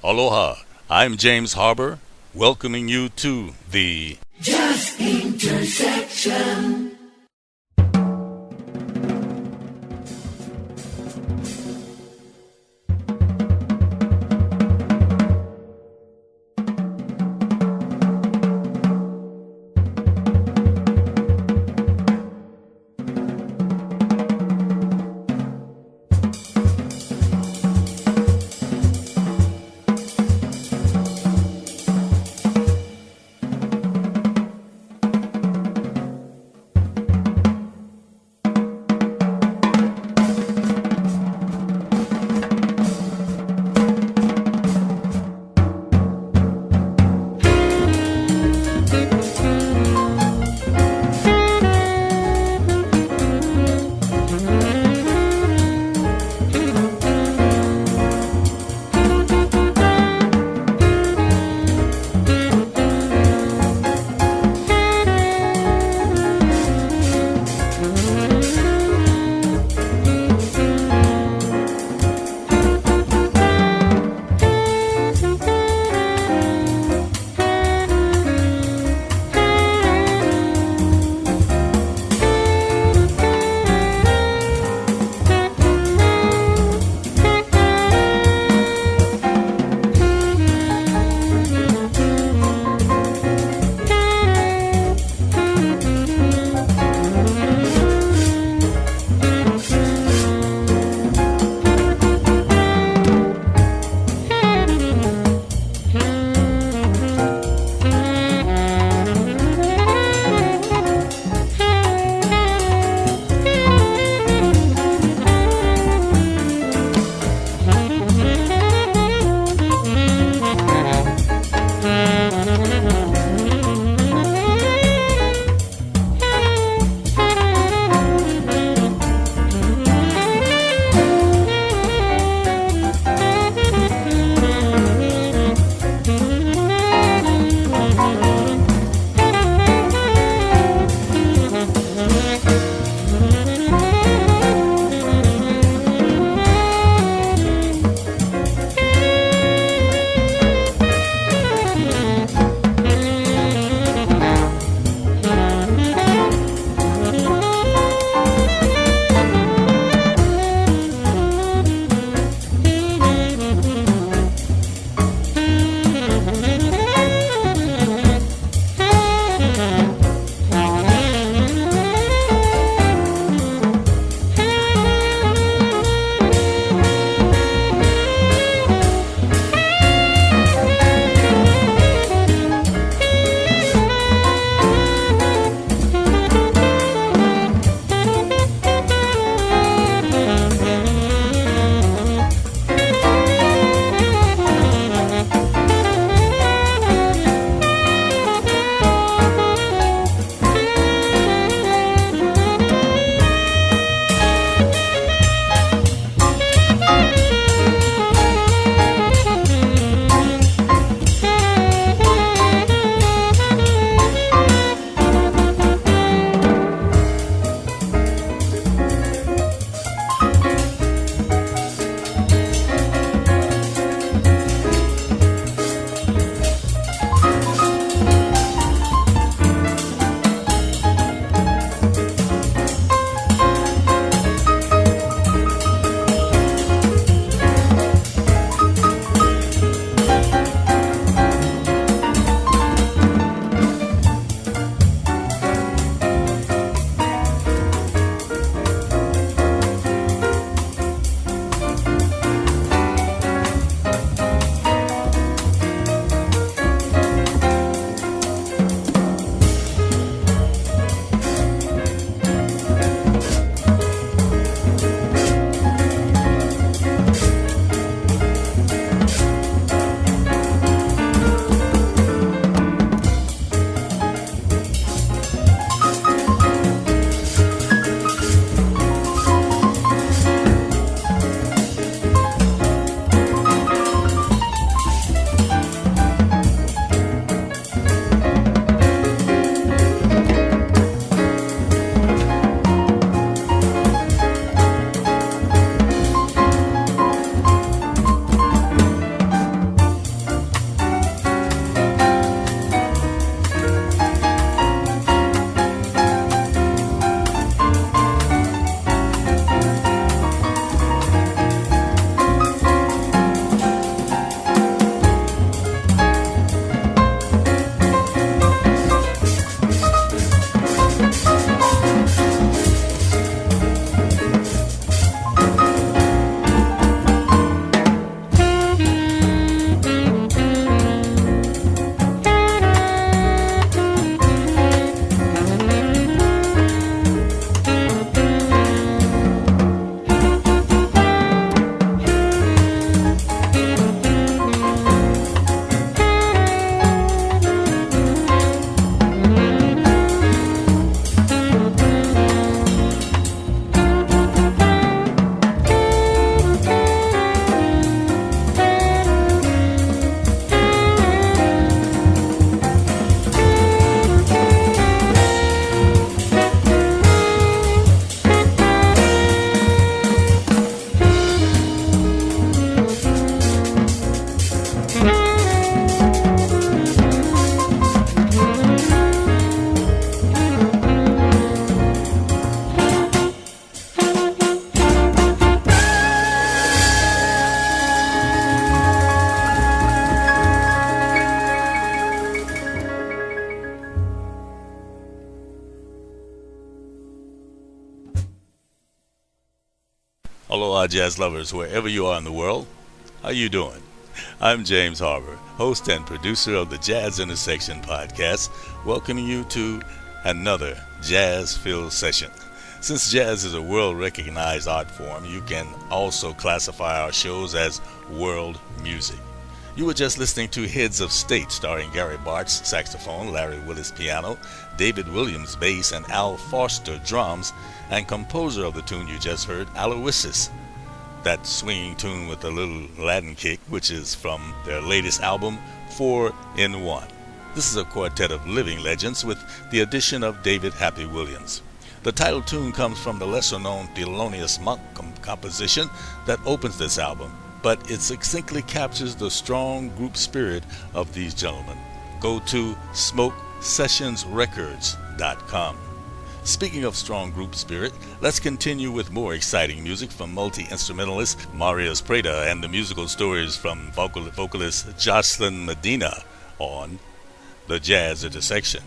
Aloha, I'm James Harber, welcoming you to the Just Intersection. Aloha, jazz lovers, wherever you are in the world. How you doing? I'm James Harber, host and producer of the Jazz Intersection podcast, welcoming you to another jazz-filled session. Since jazz is a world-recognized art form, you can also classify our shows as world music. You were just listening to Heads of State, starring Gary Bartz, saxophone, Larry Willis, piano, David Williams, bass, and Al Foster, drums, and composer of the tune you just heard, Aloysius. That swinging tune with a little Latin kick, which is from their latest album, 4 in 1. This is a quartet of living legends with the addition of David Happy Williams. The title tune comes from the lesser-known Thelonious Monk composition that opens this album, but it succinctly captures the strong group spirit of these gentlemen. Go to smokesessionsrecords.com. Speaking of strong group spirit, let's continue with more exciting music from multi-instrumentalist Marius Preda and the musical stories from vocalist Jocelyn Medina on The Jazz Intersection.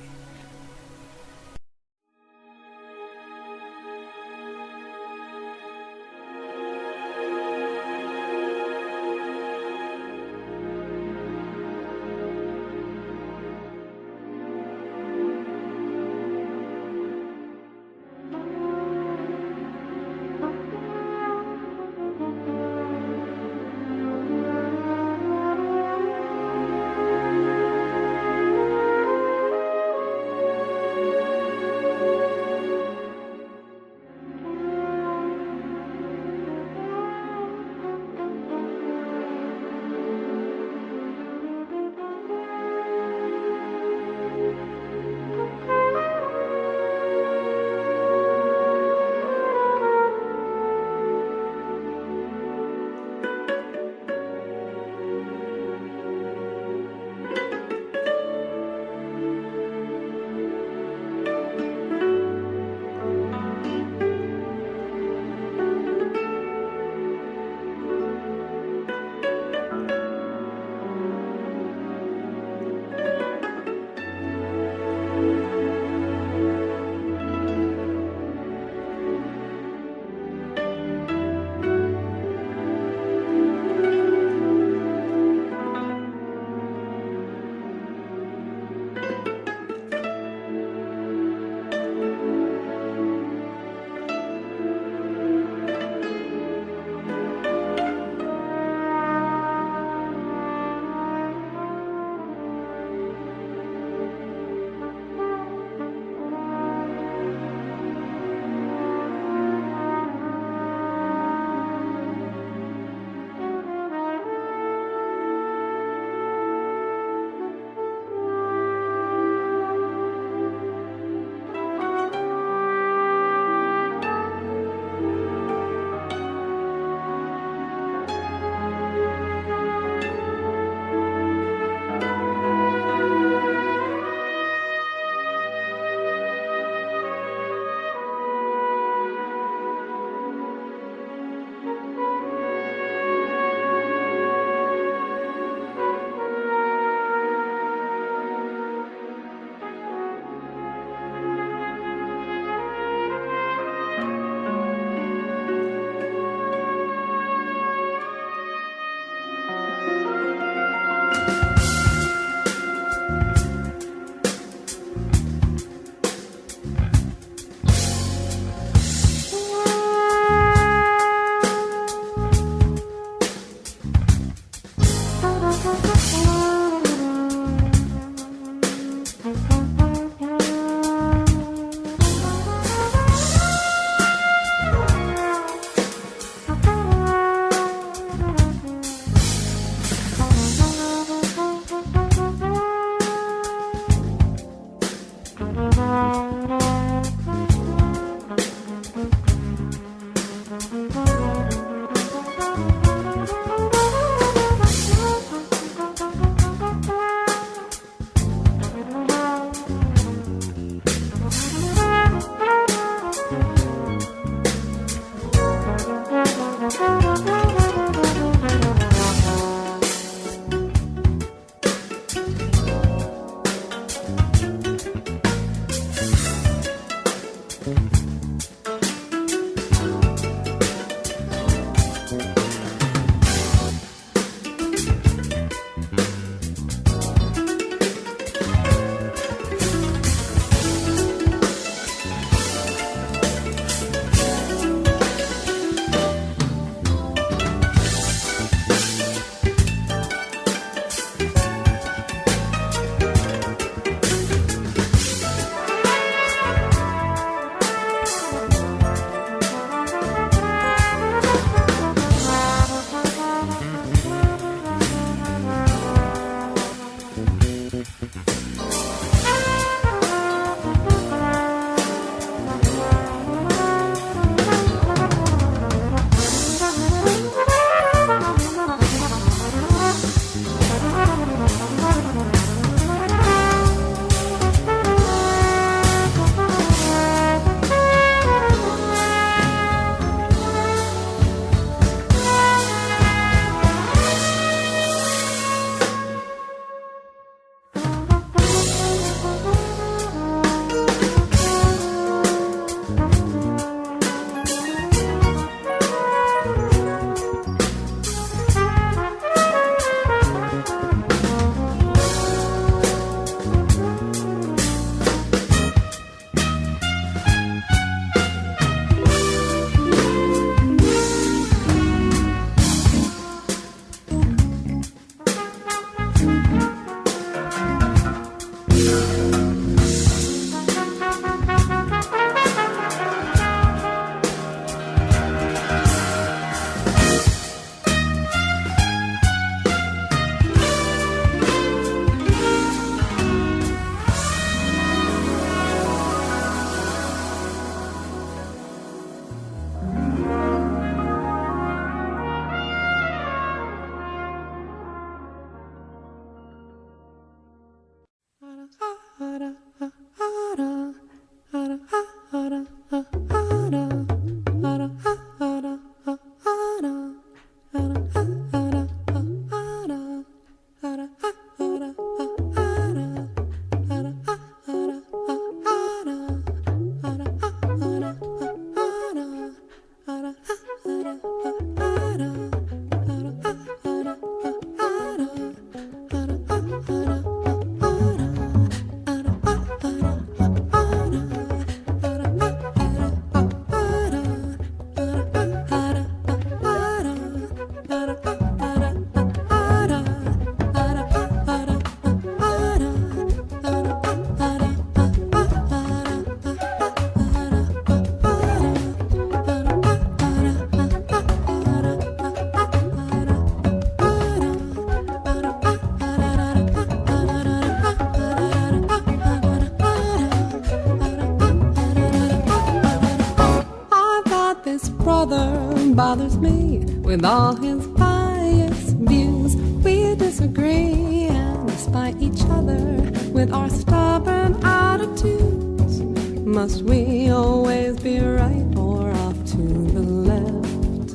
me with all his biased views. We disagree and despite each other with our stubborn attitudes. Must we always be right or off to the left?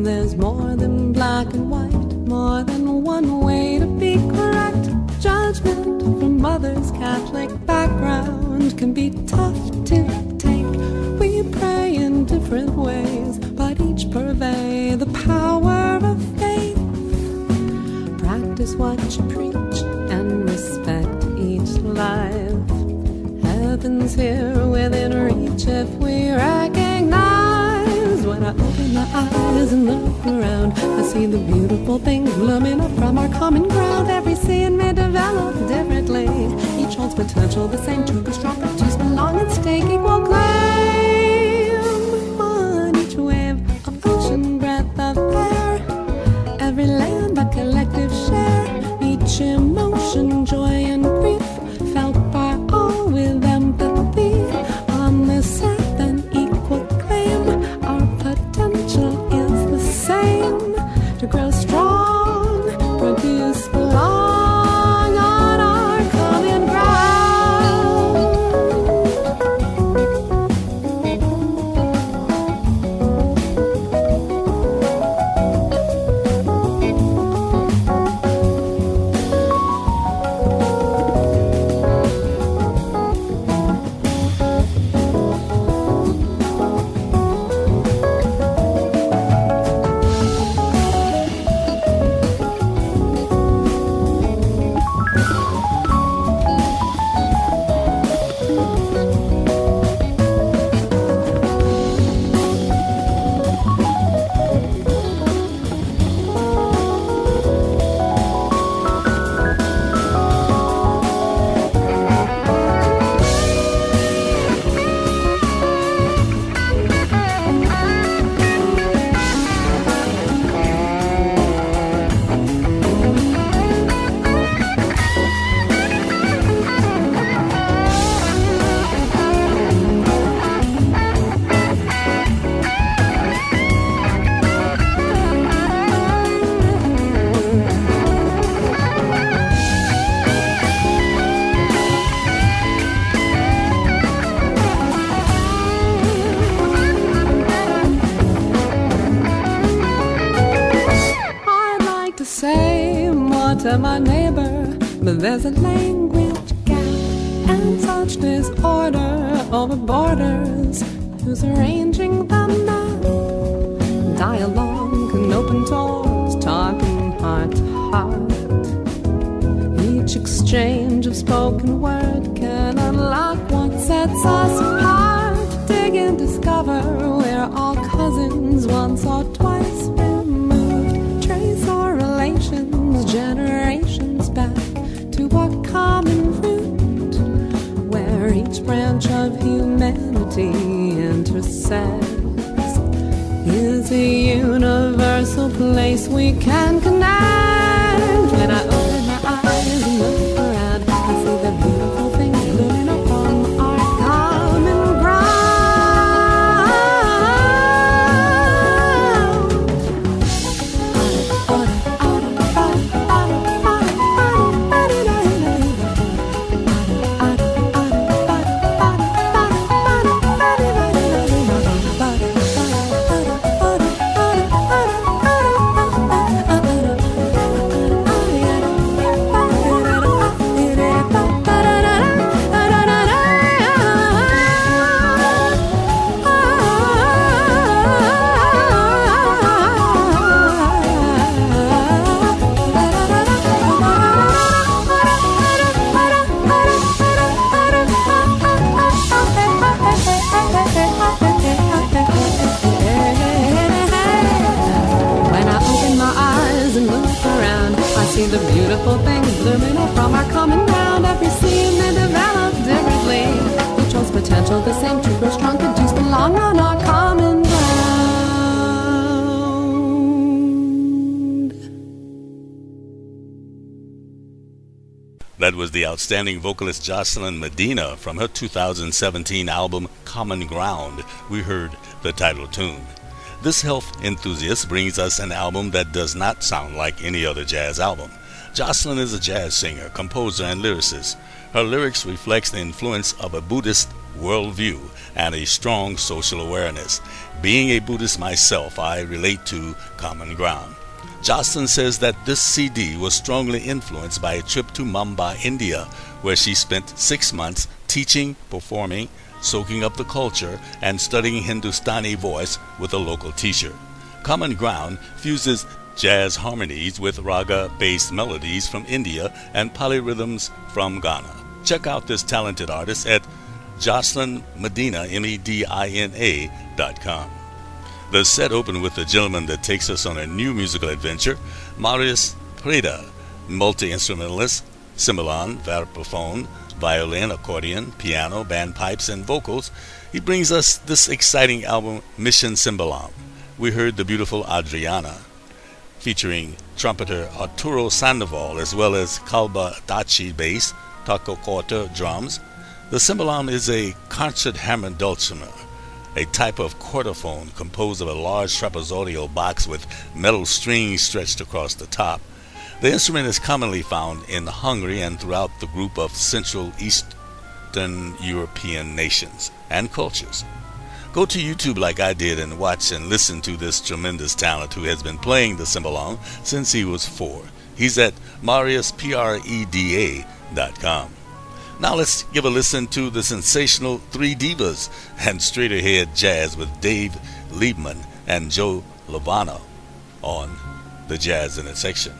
There's more than black and white, more than one way to be correct. Judgment from others' Catholic background can be tough to take. We pray in different ways, but each purvey the power of faith. Practice what you preach and respect each life. Heaven's here within reach if we recognize. When I open my eyes and look around, I see the beautiful things blooming up from our common ground. Every scene may develop differently, each holds potential the same. True, strong, produce, belong, and stake equal claim on each wave of ocean, breath of air. Every land a collective share, each emotion, joy and grief, felt by all with empathy. On this earth an equal claim, our potential is the same. To grow strong, produce, belong on our common ground. To my neighbor, but there's a language gap and such disorder over borders. Who's arranging the map? Dialogue and open doors, talking heart to heart. Each exchange of spoken word can unlock what sets us apart. Dig and discover we're all cousins, once or twice removed. Trace our relations generations back to our common root, where each branch of humanity intersects, is a universal place we can connect. When I open my eyes and look around, I see the beautiful things blooming up on our common ground. See the beautiful things blooming up from our common ground. Every scene they develop differently, each holds potential the same. True, grow strong, produce, belong on our common ground. That was the outstanding vocalist Jocelyn Medina from her 2017 album Common Ground. We heard the title tune. This health enthusiast brings us an album that does not sound like any other jazz album. Jocelyn is a jazz singer, composer, and lyricist. Her lyrics reflects the influence of a Buddhist worldview and a strong social awareness. Being a Buddhist myself, I relate to Common Ground. Jocelyn says that this CD was strongly influenced by a trip to Mumbai, India, where she spent 6 months teaching, performing, soaking up the culture, and studying Hindustani voice with a local teacher. Common Ground fuses jazz harmonies with raga-based melodies from India and polyrhythms from Ghana. Check out this talented artist at Jocelyn Medina, Medina.com. The set opened with a gentleman that takes us on a new musical adventure, Marius Preda, multi-instrumentalist, cymbalom, vibraphone, violin, accordion, piano, bagpipes, and vocals. He brings us this exciting album, Mission Cymbalom. We heard the beautiful Adriana, featuring trumpeter Arturo Sandoval, as well as Calbadachi bass, taco quarter drums. The cymbalom is a concert hammered dulcimer, a type of quarterphone composed of a large trapezoidal box with metal strings stretched across the top. The instrument is commonly found in Hungary and throughout the group of Central Eastern European nations and cultures. Go to YouTube like I did and watch and listen to this tremendous talent who has been playing the cymbalom since he was 4. He's at mariuspreda.com. Now let's give a listen to the sensational Three Divas and straight ahead jazz with Dave Liebman and Joe Lovano on the Jazz Intersection.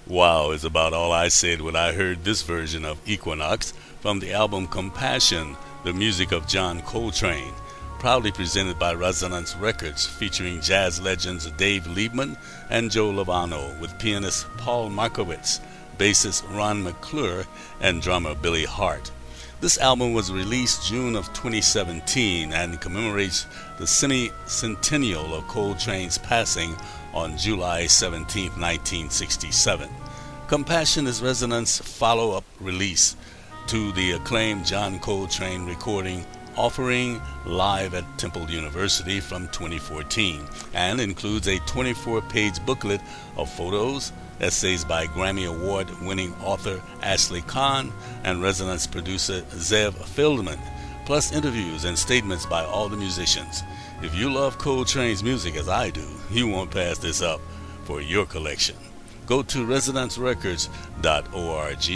Wow is about all I said when I heard this version of Equinox from the album Compassion, the music of John Coltrane, proudly presented by Resonance Records, featuring jazz legends Dave Liebman and Joe Lovano, with pianist Paul Markowitz, bassist Ron McClure, and drummer Billy Hart. This album was released June of 2017 and commemorates the semi-centennial of Coltrane's passing on July 17, 1967. Compassion is Resonance's follow-up release to the acclaimed John Coltrane recording Offering live at Temple University from 2014, and includes a 24-page booklet of photos, essays by Grammy Award-winning author Ashley Kahn and Resonance producer Zev Feldman, plus interviews and statements by all the musicians. If you love Coltrane's music as I do, you won't pass this up for your collection. Go to resonancerecords.org.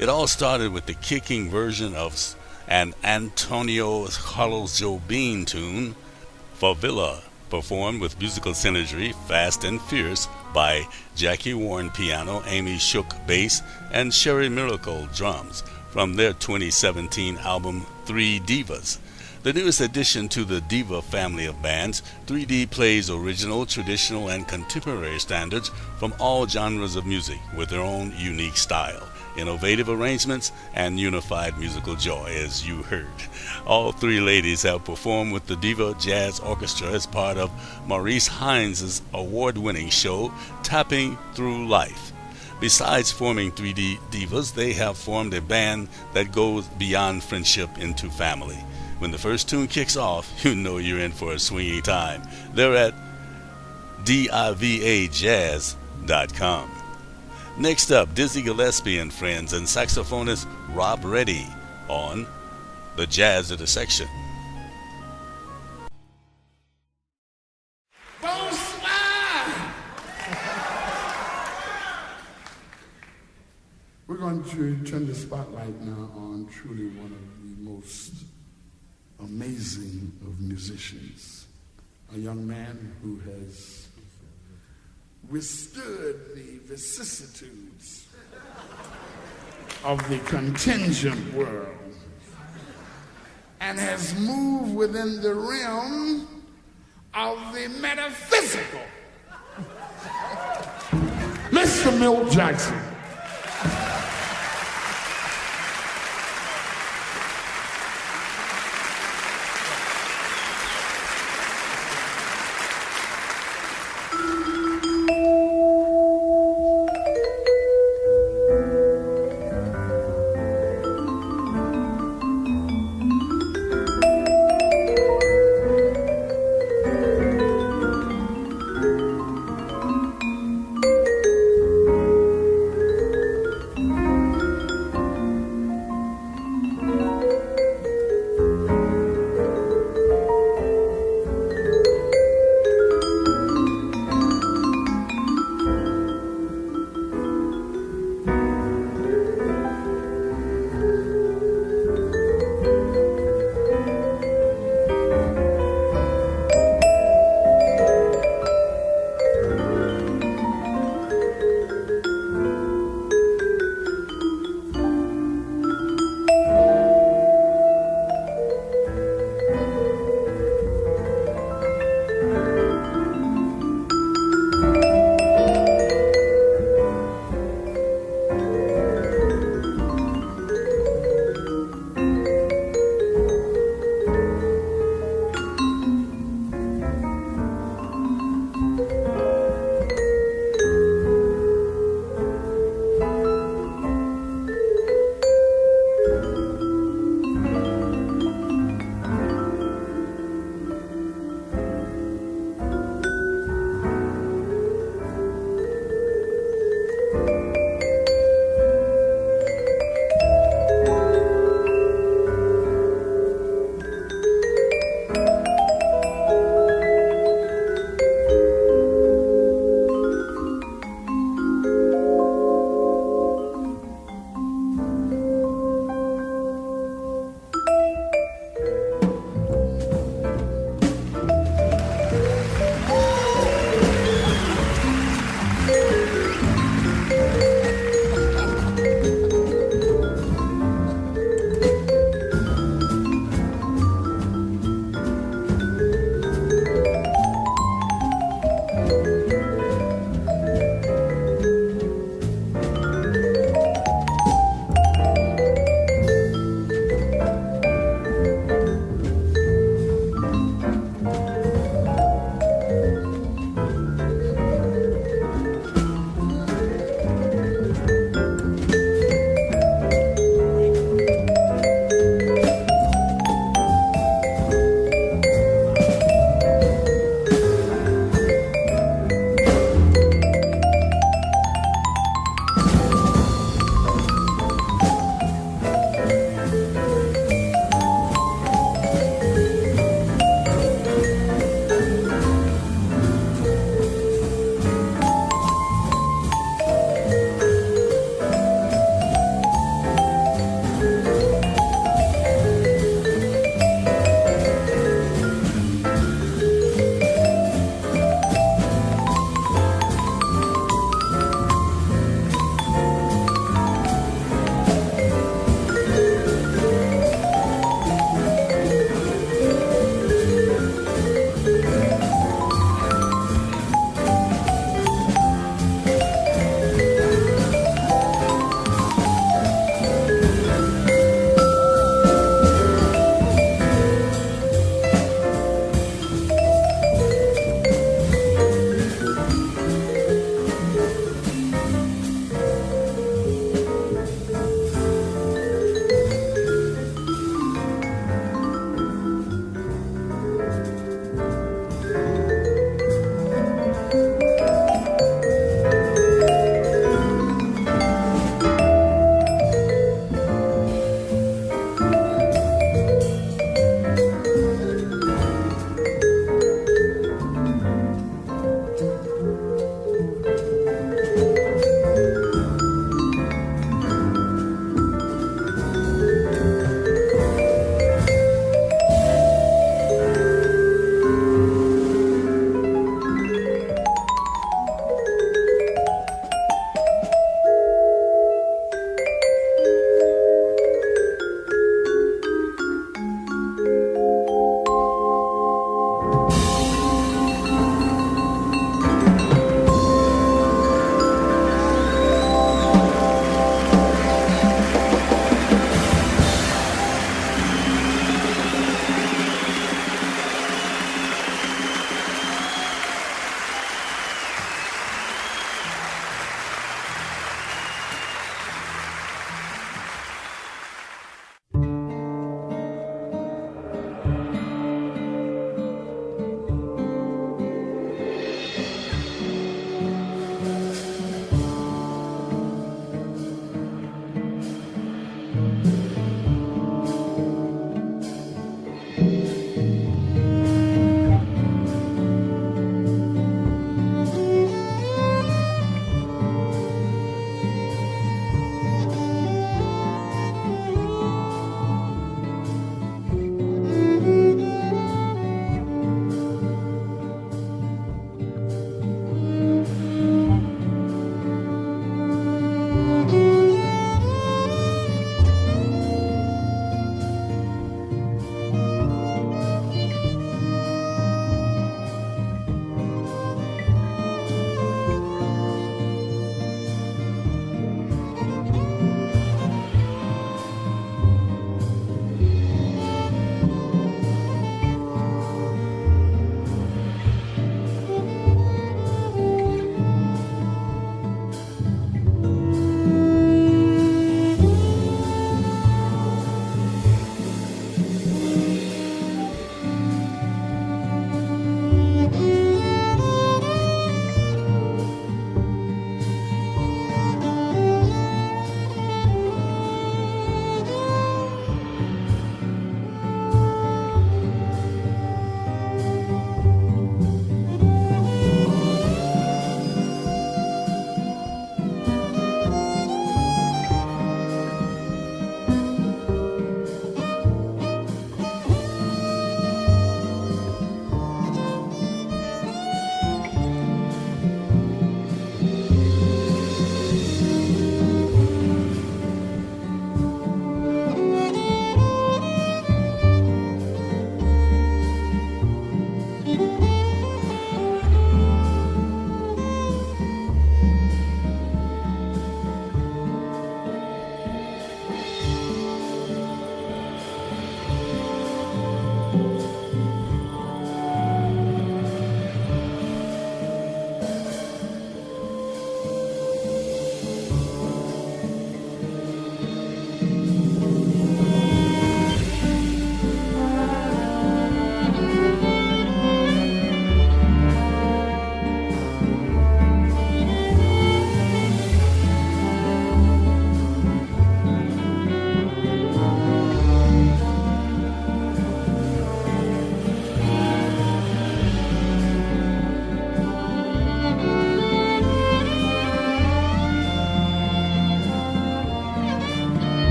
It all started with the kicking version of an Antonio Carlos Jobim tune, Favela, performed with musical synergy, Fast and Fierce, by Jackie Warren piano, Amy Shook bass, and Sherry Miracle drums, from their 2017 album 3 Divas. The newest addition to the Diva family of bands, 3D plays original, traditional, and contemporary standards from all genres of music with their own unique style, innovative arrangements, and unified musical joy, as you heard. All three ladies have performed with the Diva Jazz Orchestra as part of Maurice Hines' award-winning show, Tapping Through Life. Besides forming 3D Divas, they have formed a band that goes beyond friendship into family. When the first tune kicks off, you know you're in for a swinging time. They're at divajazz.com. Next up, Dizzy Gillespie and Friends and saxophonist Rob Reddy on The Jazz Intersection. We're going to turn the spotlight now on truly one of the most amazing of musicians, a young man who has withstood the vicissitudes of the contingent world and has moved within the realm of the metaphysical. Mr. Milt Jackson.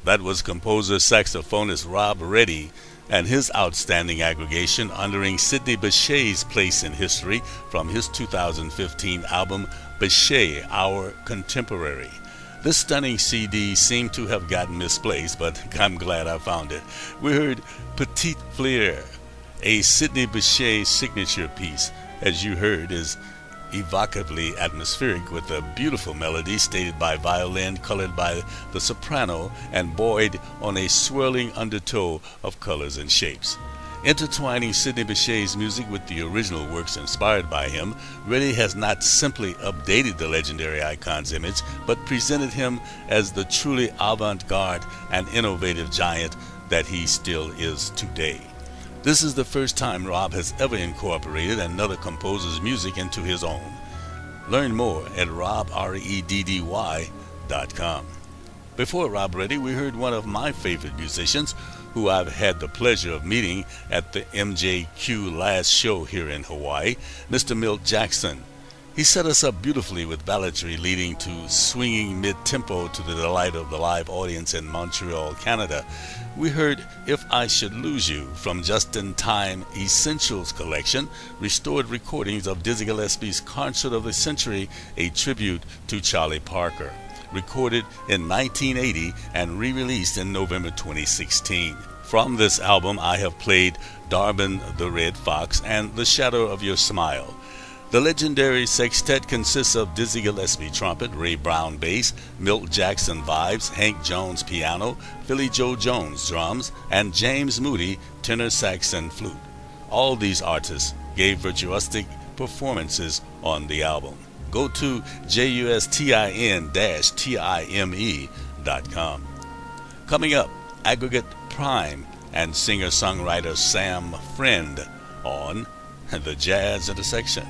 That was composer saxophonist Rob Reddy and his outstanding aggregation honoring Sidney Bechet's place in history from his 2015 album Bechet, Our Contemporary. This stunning CD seemed to have gotten misplaced, but I'm glad I found it. We heard Petite Fleur, a Sidney Bechet signature piece, as you heard, is evocatively atmospheric with a beautiful melody stated by violin, colored by the soprano, and buoyed on a swirling undertow of colors and shapes. Intertwining Sidney Bechet's music with the original works inspired by him, Reddy has not simply updated the legendary icon's image, but presented him as the truly avant-garde and innovative giant that he still is today. This is the first time Rob has ever incorporated another composer's music into his own. Learn more at robreddy.com. Before Rob Reddy, we heard one of my favorite musicians, who I've had the pleasure of meeting at the MJQ last show here in Hawaii, Mr. Milt Jackson. He set us up beautifully with balladry leading to swinging mid-tempo to the delight of the live audience in Montreal, Canada. We heard If I Should Lose You from Just in Time Essentials collection, restored recordings of Dizzy Gillespie's Concert of the Century, a tribute to Charlie Parker, recorded in 1980 and re-released in November 2016. From this album, I have played Darwin the Red Fox and The Shadow of Your Smile. The legendary sextet consists of Dizzy Gillespie trumpet, Ray Brown bass, Milt Jackson vibes, Hank Jones piano, Philly Joe Jones drums, and James Moody tenor sax and flute. All these artists gave virtuosic performances on the album. Go to justin-time.com. Coming up, Aggregate Prime and singer-songwriter Sam Friend on The Jazz Intersection.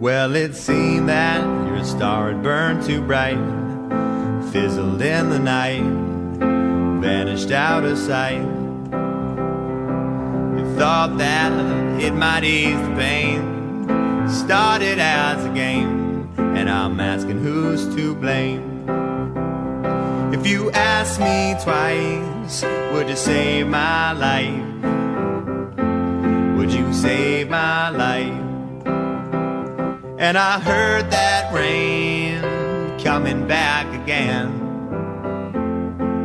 Well, it seemed that your star had burned too bright, fizzled in the night, vanished out of sight. You thought that it might ease the pain, started as a game, and I'm asking who's to blame. If you asked me twice, would you save my life? Would you save my life? And I heard that rain coming back again.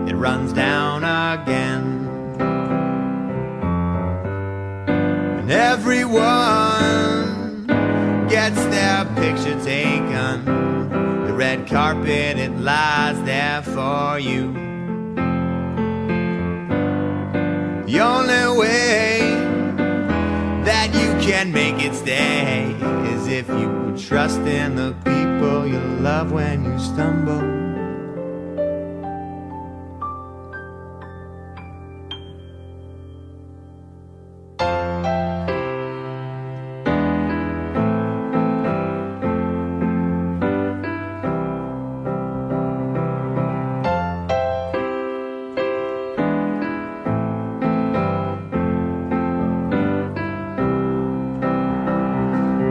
It runs down again. And everyone gets their picture taken. The red carpet, it lies there for you. The only way that you can make it stay is if you trust in the people you love when you stumble.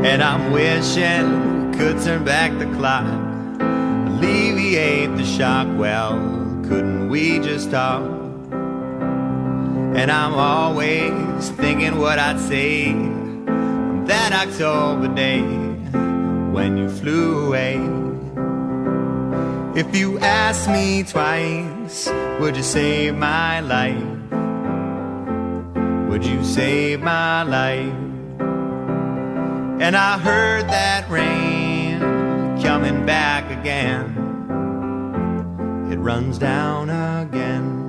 And I'm wishing we could turn back the clock, alleviate the shock. Well, couldn't we just talk? And I'm always thinking what I'd say on that October day when you flew away. If you asked me twice, would you save my life? Would you save my life? And I heard that rain coming back again. It runs down again.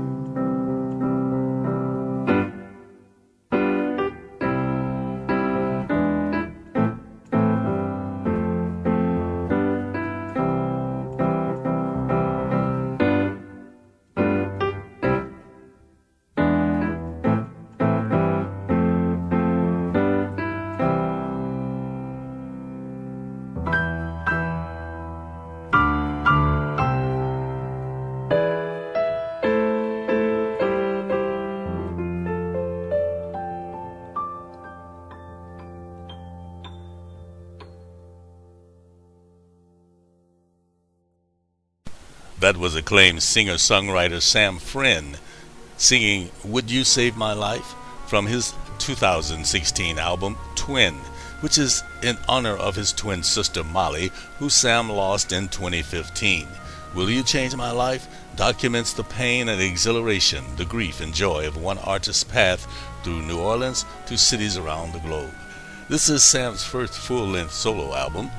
That was acclaimed singer-songwriter Sam Friend singing Would You Save My Life from his 2016 album Twin, which is in honor of his twin sister Molly, who Sam lost in 2015. Will You Change My Life documents the pain and exhilaration, the grief and joy of one artist's path through New Orleans to cities around the globe. This is Sam's first full-length solo album.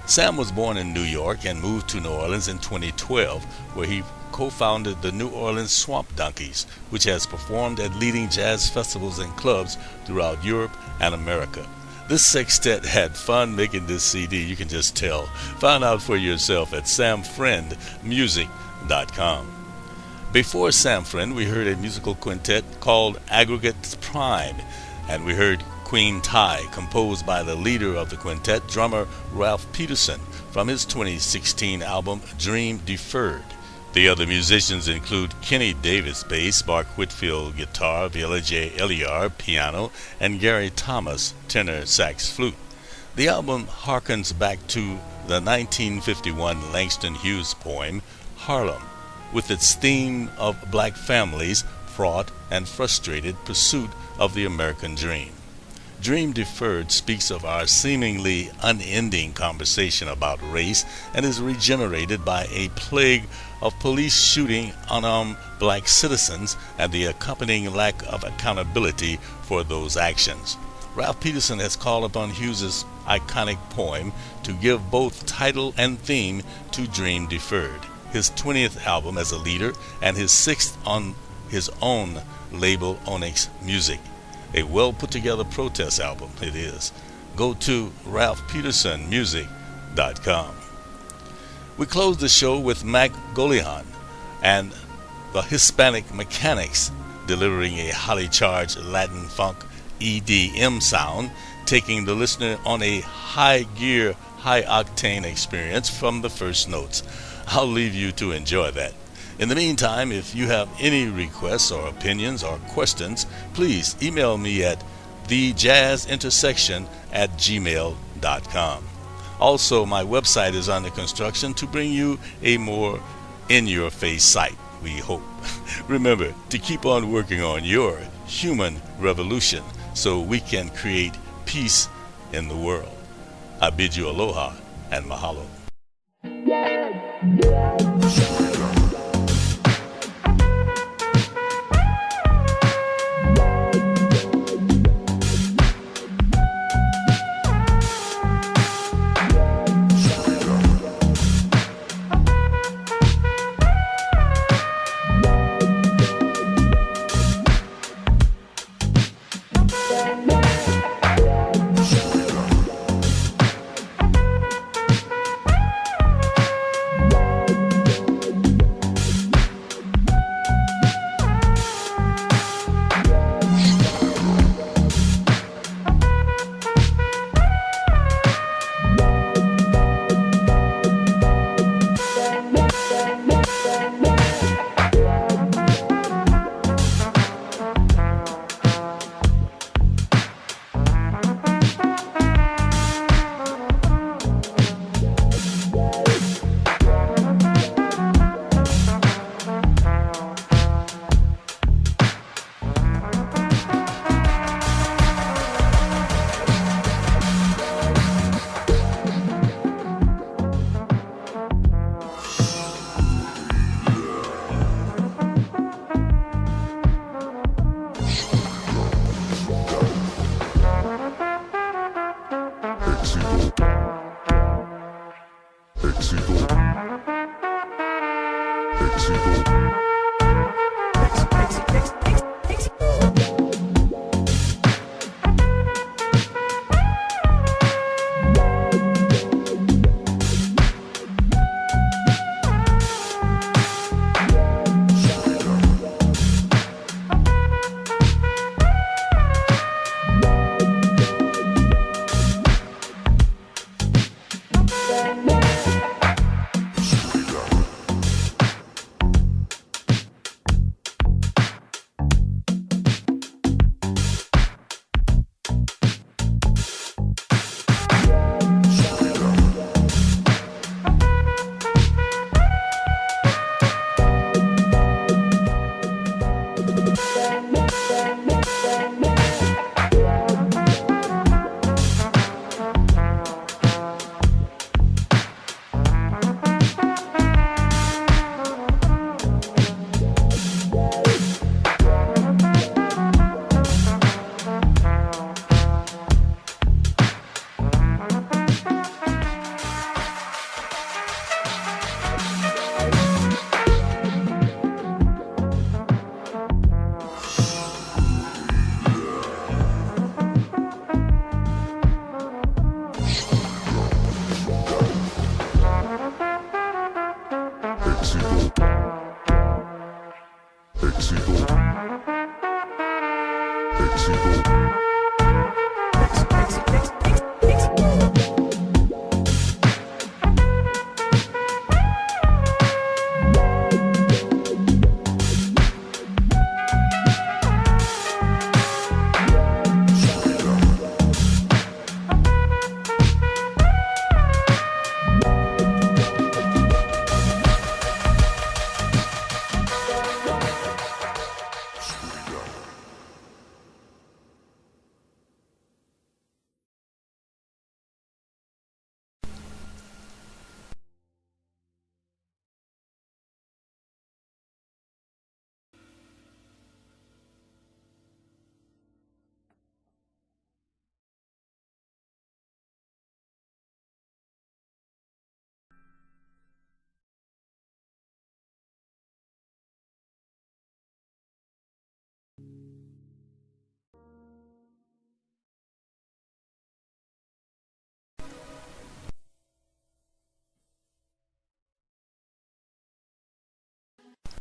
Sam was born in New York and moved to New Orleans in 2012, where he co-founded the New Orleans Swamp Donkeys, which has performed at leading jazz festivals and clubs throughout Europe and America. This sextet had fun making this CD, you can just tell. Find out for yourself at samfriendmusic.com. Before Sam Friend, we heard a musical quintet called Aggregate Prime, and we heard Queen Tie, composed by the leader of the quintet, drummer Ralph Peterson, from his 2016 album Dream Deferred. The other musicians include Kenny Davis bass, Mark Whitfield guitar, Viola J. Eliar piano, and Gary Thomas tenor sax flute. The album harkens back to the 1951 Langston Hughes poem Harlem, with its theme of black families' fraught and frustrated pursuit of the American dream. Dream Deferred speaks of our seemingly unending conversation about race and is regenerated by a plague of police shooting unarmed black citizens and the accompanying lack of accountability for those actions. Ralph Peterson has called upon Hughes's iconic poem to give both title and theme to Dream Deferred, his 20th album as a leader and his 6th on his own label Onyx Music. A well-put-together protest album it is. Go to ralphpetersonmusic.com. We close the show with Mac Gollehon and the Hispanic Mechanics delivering a highly charged Latin funk EDM sound, taking the listener on a high-gear, high-octane experience from the first notes. I'll leave you to enjoy that. In the meantime, if you have any requests or opinions or questions, please email me at thejazzintersection@gmail.com. Also, my website is under construction to bring you a more in-your-face site, we hope. Remember to keep on working on your human revolution so we can create peace in the world. I bid you aloha and mahalo. Éxito.